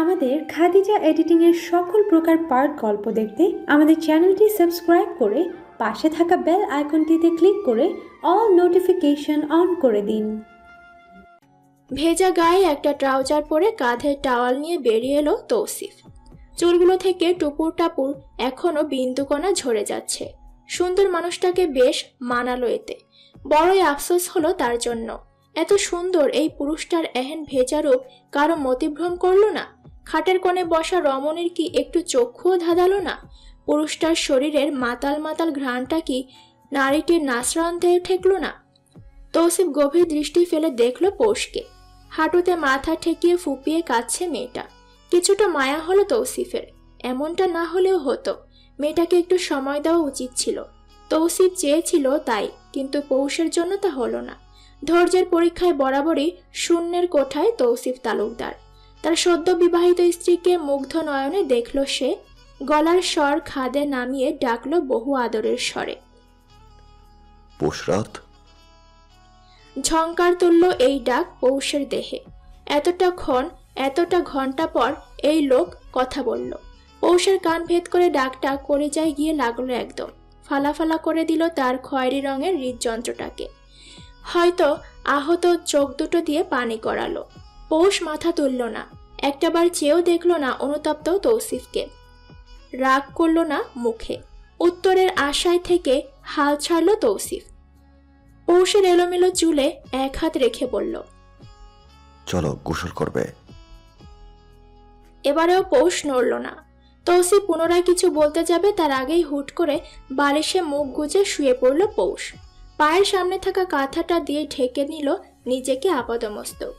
আমাদের খাদিজা এডিটিংয়ের সকল প্রকার পার্ট গল্প দেখতে আমাদের চ্যানেলটি সাবস্ক্রাইব করে পাশে থাকা বেল আইকনটিতে ক্লিক করে অল নোটিফিকেশন অন করে দিন। ভেজা গায়ে একটা ট্রাউজার পরে কাঁধে টাওয়াল নিয়ে বেরিয়ে এলো তৌসিফ। চুলগুলো থেকে টুপুর টাপুর এখনো বিন্দুকণা ঝরে যাচ্ছে। সুন্দর মানুষটাকে বেশ মানালো এতে। বড়ই আফসোস হলো তার জন্য। এত সুন্দর এই পুরুষটার এহেন ভেজা রূপ কারো মতিভ্রম করলো না? খাটের কোণে বসা রমণীর কি একটু চক্ষুও ধাঁধালো না? পুরুষটার শরীরের মাতাল মাতাল ঘ্রাণটা কি নারীটির নাসরন্ধ্রে ঠেকলো না? তৌসিফ গভীর দৃষ্টি ফেলে দেখল পৌষকে। হাঁটুতে মাথা ঠেকিয়ে ফুপিয়ে কাঁদছে মেয়েটা। কিছুটা মায়া হলো তৌসিফের। এমনটা না হলেও হতো, মেয়েটাকে একটু সময় দেওয়া উচিত ছিল। তৌসিফ চেয়েছিল তাই, কিন্তু পৌষের জন্য তা হলো না। ধৈর্যের পরীক্ষায় বরাবরই শূন্যের কোঠায় তৌসিফ তালুকদার। তার সদ্য বিবাহিত স্ত্রীকে মুগ্ধ নয়নে দেখল সে। গলার স্বর খাদে নামিয়ে ডাকলো বহু আদরের স্বরে। পোষরাত। ঝংকার তুলল এই ডাক পৌষের দেহে। এতটা ঘন্টা পর এই লোক কথা বলল। পৌষের কান ভেদ করে ডাকটা কলিজায় গিয়ে লাগলো একদম। ফালাফালা করে দিল তার খয়েরি রঙের হৃদযন্ত্রটাকে। হয়তো আহত চোখ দুটো দিয়ে পানি করালো। পৌষ মাথা তুলল না, একটাবার চেয়েও দেখল না অনুতপ্ত তৌসিফকে। রাগ করল না মুখে। উত্তরের আশায় থেকে হাল ছাড়ল তৌসিফ। পৌষের এলোমেলো চুলে এক হাত রেখে বলল, চলো গোসল করবে। এবারেও পৌষ নড়ল না। তৌসিফ পুনরায় কিছু বলতে যাবে তার আগেই হুট করে বালিশে মুখ গুজে শুয়ে পড়ল পৌষ। পায়ের সামনে থাকা কাঁথাটা দিয়ে ঢেকে নিল নিজেকে আপাদমস্তক।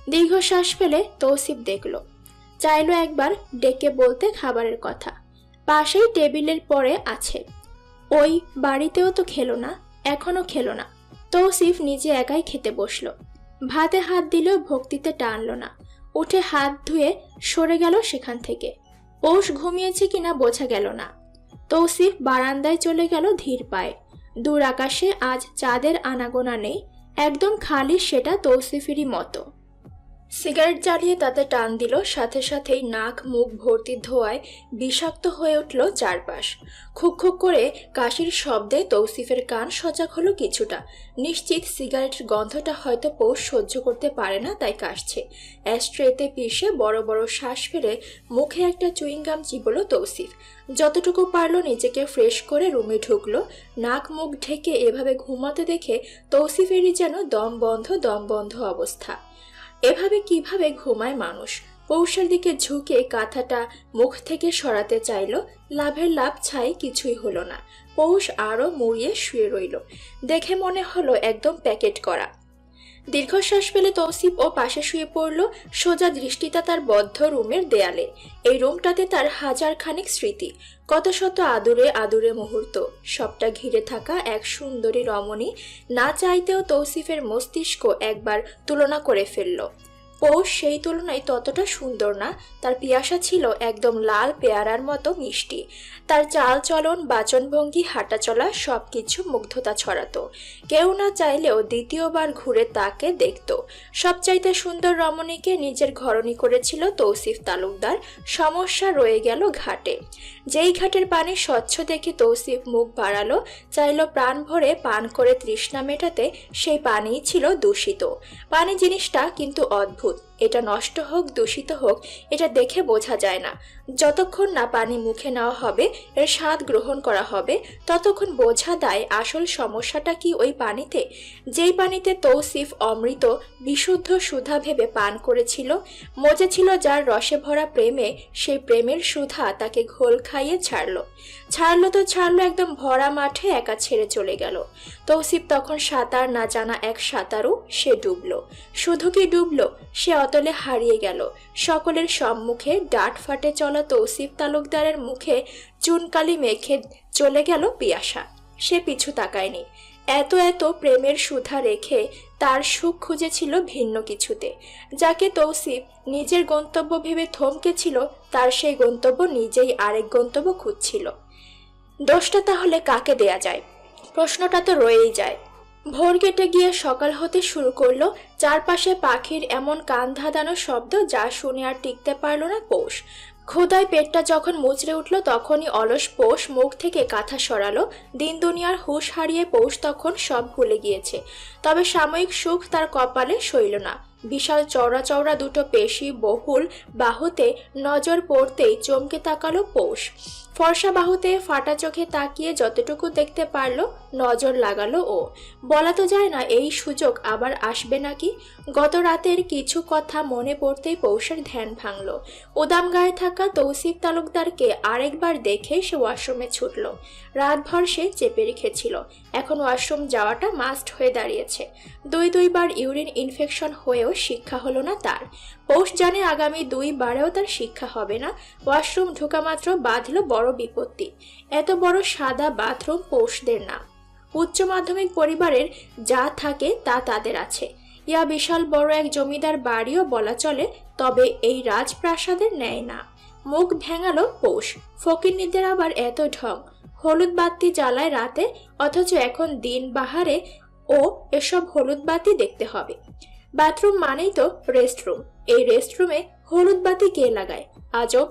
দীর্ঘশ্বাস ফেলে তৌসিফ দেখল, চাইল একবার ডেকে বলতে খাবারের কথা। পাশেই টেবিলের পরে আছে। ওই বাড়িতেও তো খেলো না, এখনো খেলো না। তৌসিফ নিজে একাই খেতে বসলো। ভাতে হাত দিলেও ভক্তিতে টানল না। উঠে হাত ধুয়ে সরে গেল সেখান থেকে। পৌষ ঘুমিয়েছে কিনা বোঝা গেল না। তৌসিফ বারান্দায় চলে গেল ধীর পায়ে। দূর আকাশে আজ চাঁদের আনাগোনা নেই, একদম খালি সেটা তৌসিফেরই মতো। সিগারেট জ্বালিয়ে তাতে টান দিল, সাথে সাথেই নাক মুখ ভর্তি ধোঁয়ায় বিষাক্ত হয়ে উঠল চারপাশ। খুক খুক করে কাশির শব্দে তৌসিফের কান সজাগ হলো কিছুটা। নিশ্চিত সিগারেটের গন্ধটা হয়তো পৌষ সহ্য করতে পারে না, তাই কাশছে। অ্যাস্ট্রেতে পিষে বড় বড় শ্বাস ফেলে মুখে একটা চুইংগাম চিবল তৌসিফ। যতটুকু পারল নিজেকে ফ্রেশ করে রুমে ঢুকলো। নাক মুখ ঢেকে এভাবে ঘুমাতে দেখে তৌসিফেরই যেন দম বন্ধ অবস্থা। এভাবে কিভাবে ঘুমায় মানুষ? পৌষের দিকে ঝুঁকে কাঁথাটা মুখ থেকে সরাতে চাইল। লাভের লাভ ছাই কিছুই হলো না। পৌষ আরো মুড়িয়ে শুয়ে রইল। দেখে মনে হলো একদম প্যাকেট করা। দীর্ঘশ্বাস ফেলে তৌসিফ ও পাশে শুয়ে পড়ল। সোজা দৃষ্টিটা তার বদ্ধ রুমের দেয়ালে। এই রুমটাতে তার হাজার খানিক স্মৃতি, কত শত আদুরে আদুরে মুহূর্ত, সবটা ঘিরে থাকা এক সুন্দরী রমণী। না চাইতেও তৌসিফের মস্তিষ্ক একবার তুলনা করে ফেলল। পৌষ সেই তুলনায় ততটা সুন্দর না। তার পিয়াসা ছিল একদম লাল পেয়ারার মতো মিষ্টি। তার চাল চলন, বাচনভঙ্গি, হাঁটাচলা সবকিছু মুগ্ধতা ছড়াতো। কেউ না চাইলেও দ্বিতীয়বার ঘুরে তাকে দেখত। সবচাইতে সুন্দর রমণীকে নিজের ঘরণী করেছিল তৌসিফ তালুকদার। সমস্যা রয়ে গেল ঘাটে। যেই ঘাটের পানি স্বচ্ছ দেখে তৌসিফ মুখ বাড়ালো, চাইল প্রাণ ভরে পান করে তৃষ্ণা মেটাতে, সেই পানিই ছিল দূষিত। পানি জিনিসটা কিন্তু অদ্ভুত। এটা নষ্ট হোক দূষিত হোক, এটা দেখে বোঝা যায় না। যতক্ষণ না পানি মুখে নেওয়া হবে, এর স্বাদ গ্রহণ করা হবে, ততক্ষণ বোঝা দেয় আসল সমস্যাটা কি ওই পানিতে। যেই পানিতে তৌসিফ অমৃত বিশুদ্ধ সুধা ভেবে পান করেছিল, মজেছিল যার রসে ভরা প্রেমে, সেই প্রেমের সুধা তাকে ঘোল খাইয়ে ছাড়লো তো ছাড়লো একদম ভরা মাঠে একা ছেড়ে চলে গেল। তৌসিফ তখন সাঁতার না জানা এক সাঁতারু। সে ডুবলো। শুধু কি ডুবলো, সে অতলে হারিয়ে গেল। সকলের সম্মুখে ডাট ফাটে চলা তৌসিফ তালুকদারের মুখে চুনকালি মেখে চলে গেল পিয়াসা। সে পিছু তাকায়নি। এত প্রেমের সুধা রেখে তার সুখ খুঁজেছিল ভিন্ন কিছুতে। যাকে তৌসিফ নিজের গন্তব্য ভেবে থমকেছিল, তার সেই গন্তব্য নিজেই আরেক গন্তব্য খুঁজছিল। দোষটা তাহলে কাকে দেয়া যায়? প্রশ্নটা তো রয়েই যায়। ভোর কেটে গিয়ে সকাল হতে শুরু করলো। চারপাশে পাখির এমন কান ধাঁধানো শব্দ যা শুনে আর টিকতে পারল না পৌষ। ক্ষুধায় পেটটা যখন মুচড়ে উঠল তখনই অলস পৌষ মুখ থেকে কাঁথা সরালো। দিন দুনিয়ার হুঁশ হারিয়ে পৌষ তখন সব ভুলে গিয়েছে। তবে সাময়িক সুখ তার কপালে সইল না। বিশাল চওড়া চওড়া দুটো পেশি বহুল বাহুতে নজর পড়তেই চমকে তাকালো পৌষ। ফর্সা বাহুতে ফাটা চোখে তাকিয়ে যতটুকু দেখতে পারল নজর লাগালো ও। বলা তো যায় না এই সুযোগ আবার আসবে নাকি। গত রাতের কিছু কথা মনে পড়তেই পৌষের ধ্যান ভাঙল। উদাম গায়ে থাকা তৌসিফ তালুকদারকে আরেকবার দেখে সে ওয়াশরুমে ছুটল। রাতভর সে চেপে রেখেছিল, এখন ওয়াশরুম যাওয়াটা মাস্ট হয়ে দাঁড়িয়েছে। দুইবার ইউরিন ইনফেকশন হয়েও শিক্ষা হলো না তার। পৌষ জানে আগামী 2 বারেও তার শিক্ষা হবে না। ওয়াশরুম ঢোকা মাত্র বাঁধল বড় বিপত্তি। এত বড় সাদা বাথরুম পৌষদের না। উচ্চ মাধ্যমিক পরিবারের যা থাকে তা তাদের আছে। ইয়া বিশাল বড় এক জমিদার বাড়িও বলা চলে, তবে এই রাজপ্রাসাদের নেয় না। মুখ ভেঙালো পৌষ। ফকিন্নিদের আবার এত ঢং। হলুদ বাতি জ্বালায় রাতে, অথচ এখন দিন বাহারে ও এসব হলুদ বাতি দেখতে হবে। বাথরুম মানেই তো রেস্টরুম। এই রেস্টরুমে হলুদ বাতি কে লাগায়? আজব।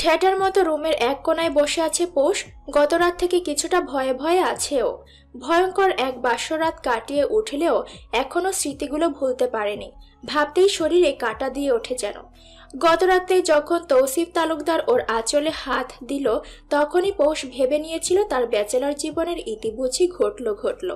থিয়েটার মতো রুমের এক কোনায় বসে আছে পৌষ। গত রাত থেকে কিছুটা ভয়ে ভয়ে আছেও। ভয়ঙ্কর এক বাসরাত কাটিয়ে উঠলেও এখনো স্মৃতিগুলো ভুলতে পারেনি। ভাবতেই শরীরে কাঁটা দিয়ে ওঠে যেন। গত রাতে যখন তৌসিফ তালুকদার ওর আঁচলে হাত দিল তখনই পৌষ ভেবে নিয়েছিল তার ব্যাচেলর জীবনের ইতি বুঝি ঘটল।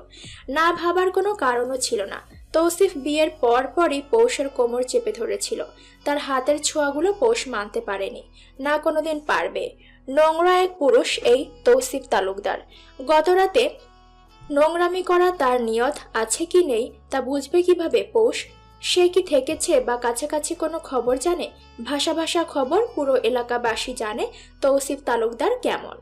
না ভাবার কোনো কারণও ছিল না। তৌসিফ বিয়ের পরই পৌষের কোমর চেপে ধরেছিল। তার হাতের ছোঁয়াগুলো পৌষ মানতে পারেনি, না কোনোদিন পারবে। নোংরা এক পুরুষ এই তৌসিফ তালুকদার। গত রাতে নোংরামি করা তার নিয়ত আছে কি নেই তা বুঝবে কিভাবে পৌষ? সে কি থেকেছে বা কাছাকাছি কোনো খবর জানে? ভাষা খবর পুরো এলাকাবাসী জানে তৌসিফ তালুকদার কেমন।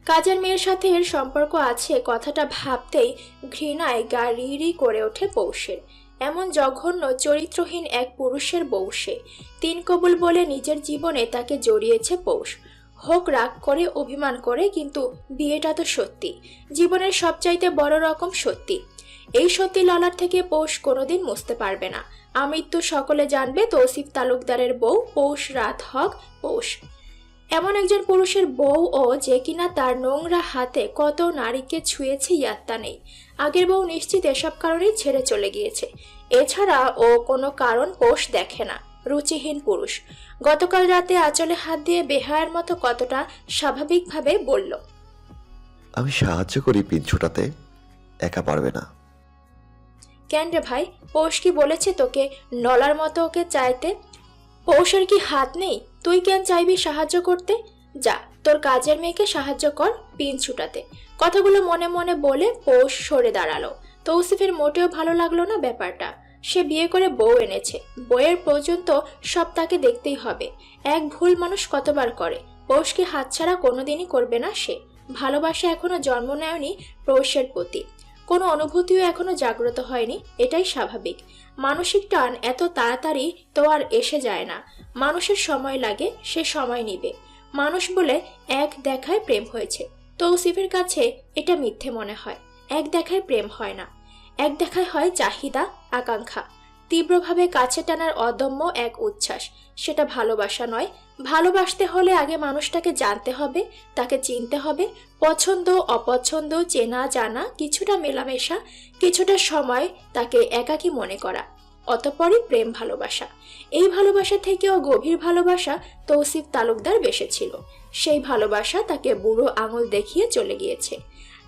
কাজের মেয়ের সাথে এর সম্পর্ক আছে কথাটা ভাবতেই ঘৃণায় গা রি করে ওঠে পৌষের। এমন জঘন্য চরিত্রহীন এক পুরুষের বউ সে। 3 কবুল বলে নিজের জীবনে তাকে জড়িয়েছে পৌষ। হোক রাগ করে, অভিমান করে, কিন্তু বিয়েটা তো সত্যি, জীবনের সবচাইতে বড় রকম সত্যি। এই সত্যি ললার থেকে পৌষ কোনোদিন মুছতে পারবে না। আমৃত্যু সকলে জানবে তৌসিফ তালুকদারের বউ পৌষ রাত হক পৌষ। এমন একজন পুরুষের বউ ও যে কিনা তার নোংরা হাতে কত নারীকে ছুঁয়েছে ইয়াত্তা নেই। আগের বউ নিশ্চিত এসব কারণেই ছেড়ে চলে গিয়েছে। এছাড়া ও কোনো কারণ পৌষ দেখে না। রুচিহীন পুরুষ। গতকাল রাতে আঁচলে হাত দিয়ে বেহায়ার মতো কতটা স্বাভাবিকভাবে বলল, আমি সাহায্য করি পিন ছুটাতে, একা পারবে না। কেন রে ভাই, পৌষ কি বলেছে তোকে নলার মতো ওকে চাইতে? পৌষের কি হাত নেই? তুই কেন চাইবি সাহায্য করতে? যা, তোর কাজের মেয়েকে সাহায্য কর পিন ছুটাতে। কথাগুলো মনে মনে বলে পৌষ সরে দাঁড়ালো। তৌসিফের মোটেও ভালো লাগলো না ব্যাপারটা। সে বিয়ে করে বউ এনেছে, বইয়ের পর্যন্ত সব তাকে দেখতেই হবে। এক ভুল মানুষ কতবার করে। পৌষকে হাতছাড়া কোনোদিনই করবে না সে। ভালোবাসা এখনো জন্ম নেয়নি পৌষের প্রতি, কোনো অনুভূতিও এখনো জাগ্রত হয়নি, এটাই স্বাভাবিক। মানসিক টান এত তাড়াতাড়ি তো আর এসে যায় না। মানুষের সময় লাগে, সে সময় নিবে। মানুষ বলে এক দেখায় প্রেম হয়েছে। তৌসিফের কাছে এটা মিথ্যে মনে হয়। এক দেখায় প্রেম হয় না, এক দেখায় হয় চাহিদা, আকাঙ্ক্ষা, তীব্রভাবে কাছে টানার অদম্য এক উচ্ছ্বাস। সেটা ভালোবাসা নয়। ভালোবাসতে হলে আগে মানুষটাকে জানতে হবে, তাকে চিনতে হবে। পছন্দ অপছন্দ, চেনা জানা, কিছুটা মেলামেশা, কিছুটা সময় তাকে একাকী মনে করা, অতঃপরই প্রেম ভালোবাসা। এই ভালোবাসা থেকেও গভীর ভালোবাসা তৌসিফ তালুকদার বেসেছিল। সেই ভালোবাসা তাকে বুড়ো আঙুল দেখিয়ে চলে গিয়েছে।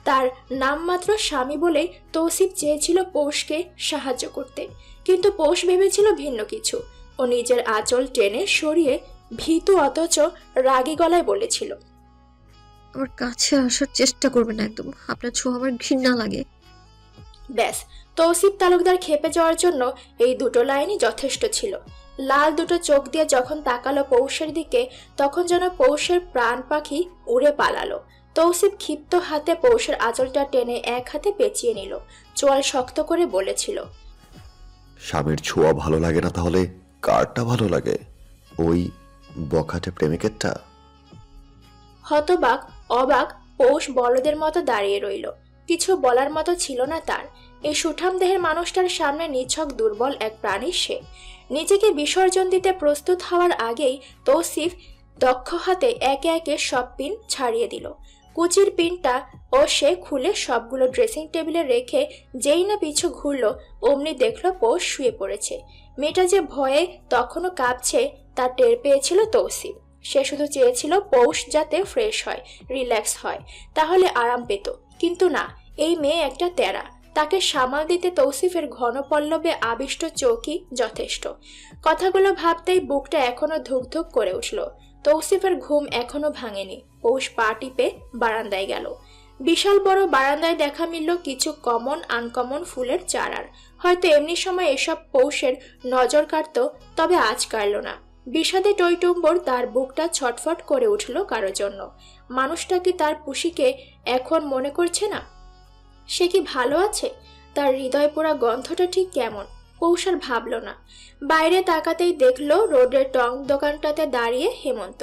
তার নামমাত্র স্বামী বলে তৌসিফ চেয়েছিল পৌষকে সাহায্য করতে, কিন্তু পৌষ ভেবেছিল ভিন্ন কিছু। ও নিজের আঁচল টেনে সরিয়ে ভীতু অথচ রাগী গলায় বলেছিল, আমার কাছে আসার চেষ্টা করবেন না একদম, আপনার ছোঁয়া আমার ঘৃণা লাগে। ব্যাস, তৌসিফ তালুকদার খেপে যাওয়ার জন্য এই দুটো লাইনই যথেষ্ট ছিল। লাল দুটো চোখ দিয়ে যখন তাকালো পৌষের দিকে, তখন যেন পৌষের প্রাণ পাখি উড়ে পালালো। তৌসিফ ক্ষিপ্ত হাতে পৌষের আঁচলটা টেনে এক হাতে পেঁচিয়ে নিল। চোয়াল শক্ত করে বলেছিল, স্বামীর ছোঁয়া ভালো লাগে না তাহলে কারটা ভালো লাগে? ওই বখাটে প্রেমিকেরটা? হতবাক অবাক পৌষ বলদের মতো দাঁড়িয়ে রইল। কিছু বলার মতো ছিল না তার। এই সুঠাম দেহের মানুষটার সামনে নিছক দুর্বল এক প্রাণী সে। নিজেকে বিসর্জন দিতে প্রস্তুত হওয়ার আগেই তৌসিফ দক্ষ হাতে একে একে সব পিন ছাড়িয়ে দিল। কুচির পিনটা ও সে খুলে সবগুলো ড্রেসিং টেবিলে রেখে যেই না পিছু ঘুরল, অমনি দেখল পৌষ শুয়ে পড়েছে। মেয়েটা যে ভয়ে তখনও কাঁপছে তা টের পেয়েছিল তৌসিফ। সে শুধু চেয়েছিল পৌষ যাতে ফ্রেশ হয়, রিল্যাক্স হয়, তাহলে আরাম পেত। কিন্তু না, এই মেয়ে একটা তেরা। তাকে সামাল দিতে তৌসিফের ঘন পল্লবে আবিষ্ট চোখই যথেষ্ট। কথাগুলো ভাবতেই বুকটা এখনো ধুকধুক করে উঠল। তৌসিফের ঘুম এখনো ভাঙেনি। পৌষ পা টিপে বারান্দায় গেল। বিশাল বড় বারান্দায় দেখা মিলল কিছু কমন আনকমন ফুলের চারার। হয়তো এমনি সময় এসব পৌষের নজর কাটত, তবে আজ কাটল না। বিষাদে টইটুম্বর তার বুকটা ছটফট করে উঠল কারো জন্য। মানুষটা কি তার পুষিকে এখন মনে করছে না? সে কি ভালো আছে? তার হৃদয় পোড়া গন্ধটা ঠিক কেমন? পৌষ আর ভাবল না। বাইরে তাকাতেই দেখলো রোডের টং দোকানটাতে দাঁড়িয়ে হেমন্ত।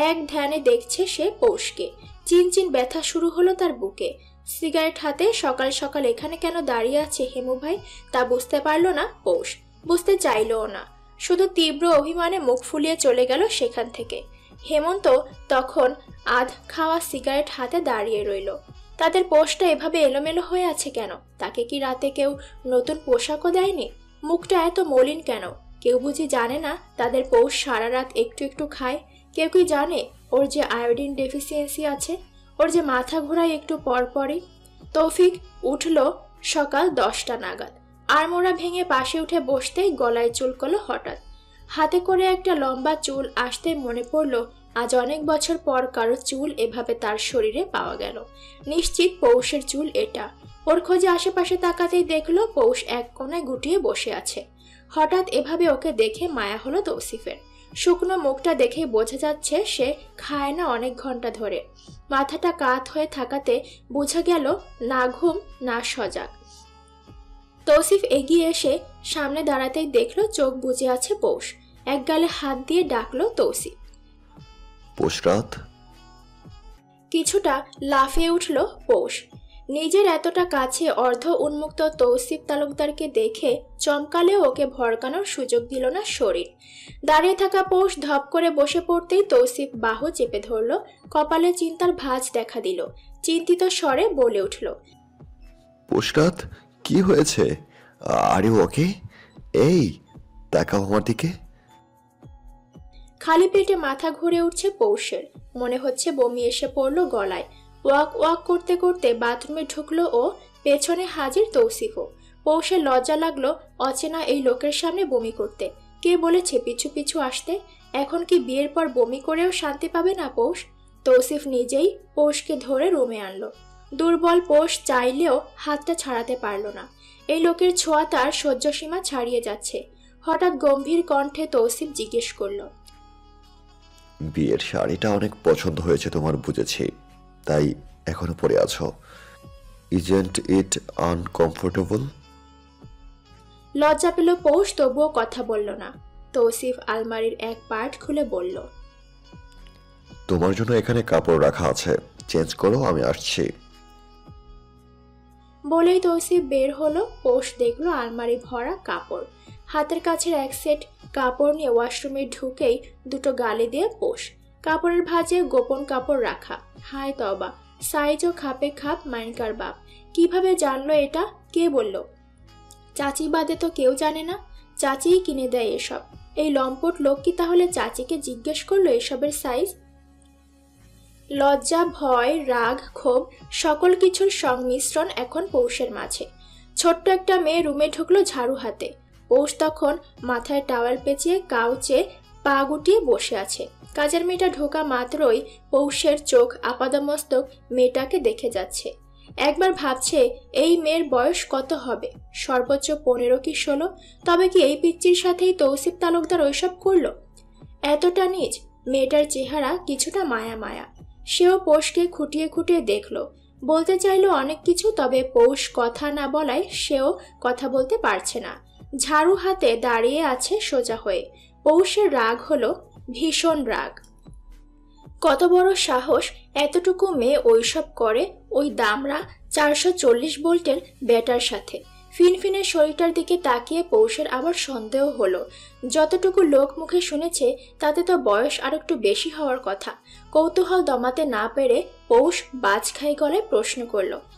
এক ধ্যানে দেখছে সে পৌষকে। চিনচিন ব্যথা শুরু হলো তার বুকে। সিগারেট হাতে সকাল সকাল এখানে কেন দাঁড়িয়ে আছে হেমু ভাই, তা বুঝতে পারল না পৌষ। বুঝতে চাইলও না, শুধু তীব্র অভিমানে মুখ ফুলিয়ে চলে গেল সেখান থেকে। হেমন্ত তখন আধ খাওয়া সিগারেট হাতে দাঁড়িয়ে রইল। তাদের পোষটা এভাবে এলোমেলো হয়ে আছে কেন? তাকে কি রাতে কেউ নতুন পোশাকও দেয়নি? মুখটা এত মলিন কেন? কেউ বুঝি জানে না তাদের পৌষ সারা রাত একটু একটু খায়? কেউ কি জানে ওর যে আয়োডিন ডেফিসিয়েন্সি আছে, ওর যে মাথা ঘোরায় একটু পর পরই? তৌফিক উঠল সকাল 10টা নাগাদ। আড়মোড়া ভেঙে পাশে উঠে বসতেই গলায় চুলকলো হঠাৎ। হাতে করে একটা লম্বা চুল আসতে মনে পড়ল আজ অনেক বছর পর কারো চুল এভাবে তার শরীরে পাওয়া গেল। নিশ্চিত পৌষের চুল এটা। ওর খোঁজে আশেপাশে তাকাতেই দেখলো পৌষ এক কোণায় গুটিয়ে বসে আছে। হঠাৎ এভাবে ওকে দেখে মায়া হলো তৌসিফের। শুকনো মুখটা দেখেই বোঝা যাচ্ছে সে খায় না অনেক ঘন্টা ধরে। মাথাটা কাত হয়ে থাকাতে বোঝা গেল না ঘুম না সজাগ। তৌসিফ এগিয়ে এসে সামনে দাঁড়াতেই দেখলো চোখ বুজে আছে পৌষ। এক গালে হাত দিয়ে ডাকলো তৌসিফ। পৌষরাত। কিছুটা লাফিয়ে উঠল পৌষ। নিজের এতটা কাছে অর্ধ উন্মুক্ত তৌসিফ তালুকদারকে দেখে চমকালেও ওকে ভড়কানোর সুযোগ দিল না শরীর। দাঁড়িয়ে থাকা পৌষ ধপ করে বসে পড়তেই তৌসিফ বাহু চেপে ধরল। কপালে চিন্তার ভাঁজ দেখা দিল। চিন্তিত স্বরে বলে উঠল, পৌষরাত, কি হয়েছে? আরে ওকে? এই তাকাও আমার দিকে। খালি পেটে মাথা ঘুরে উঠছে পৌষের। মনে হচ্ছে বমি এসে পড়ল গলায়। ওয়াক ওয়াক করতে করতে বাথরুমে ঢুকলো ও পেছনে হাজির তৌসিফও। পৌষের লজ্জা লাগলো অচেনা এই লোকের সামনে বমি করতে। কে বলেছে পিছু পিছু আসতে? এখন কি বিয়ের পর বমি করেও শান্তি পাবে না পৌষ? তৌসিফ নিজেই পৌষকে ধরে রুমে আনলো। দুর্বল পৌষ চাইলেও হাতটা ছাড়াতে পারল না। এই লোকের ছোঁয়া তার সহ্য সীমা ছাড়িয়ে যাচ্ছে। হঠাৎ গম্ভীর কণ্ঠে তৌসিফ জিজ্ঞেস করলো, বিয়ের শাড়িটা অনেক পছন্দ হয়েছে তোমার, বুঝেছি, তাই এখনো পরে আছো। Isn't it uncomfortable? লজ্জা পেল পৌষ, তবুও কথা বলল না। তৌসিফ আলমারির এক পার্ট খুলে বলল, তোমার জন্য এখানে কাপড় রাখা আছে, চেঞ্জ করো, আমি আসছি। বলেই তৌসিফ বের হলো। পৌষ দেখলো আলমারি ভরা কাপড়। হাতের কাছের এক সেট কাপড় নিয়ে ওয়াশরুমে ঢুকেই দুটো গালি দিয়ে পৌষ। কাপড়ের ভাঁজে গোপন কাপড় রাখা। হায় তবা, সাইজও খাপে খাপ মাইনকার বাপ। কিভাবে জানলো এটা? কে বলল? চাচি বাদে তো কেউ জানে না। চাচিই কিনে দেয় এসব। এই লম্পট লোক কি তাহলে চাচিকে জিজ্ঞেস করলো এসবের সাইজ? লজ্জা, ভয়, রাগ, ক্ষোভ সকল কিছুর সংমিশ্রণ এখন পৌষের মাঝে। ছোট্ট একটা মেয়ে রুমে ঢুকলো ঝাড়ু হাতে। পৌষ তখন মাথায় টাওয়াল পেঁচিয়ে কাউচে পা গুটিয়ে বসে আছে। কাজের মেয়েটা ঢোকা মাত্রই পৌষের চোখ আপাদমস্তক মেয়েটাকে দেখে যাচ্ছে। একবার ভাবছে এই মেয়ের বয়স কত হবে, সর্বোচ্চ 15 কি 16। তবে কি এই পিচ্চির সাথেই তৌসিফ তালুকদার ওইসব করলো? এতটা নিজ। মেয়েটার চেহারা কিছুটা মায়া মায়া। সেও পৌষকে খুঁটিয়ে খুঁটিয়ে দেখলো। বলতে চাইলো অনেক কিছু, তবে পৌষ কথা না বলায় সেও কথা বলতে পারছে না। ঝাড়ু হাতে দাঁড়িয়ে আছে সোজা হয়ে। পৌষের রাগ হলো ভীষণ রাগ। কত বড় সাহস এতটুকু মেয়ে ওইসব করে, ওই দামরা 440 ভোল্টের ব্যাটার সাথে। ফিনফিনের শরীরটার দিকে তাকিয়ে পৌষের আবার সন্দেহ হলো। যতটুকু লোক মুখে শুনেছে তাতে তো বয়স আর একটু বেশি হওয়ার কথা। কৌতূহল দমাতে না পেরে পৌষ বাজখাই গলায় প্রশ্ন করলো,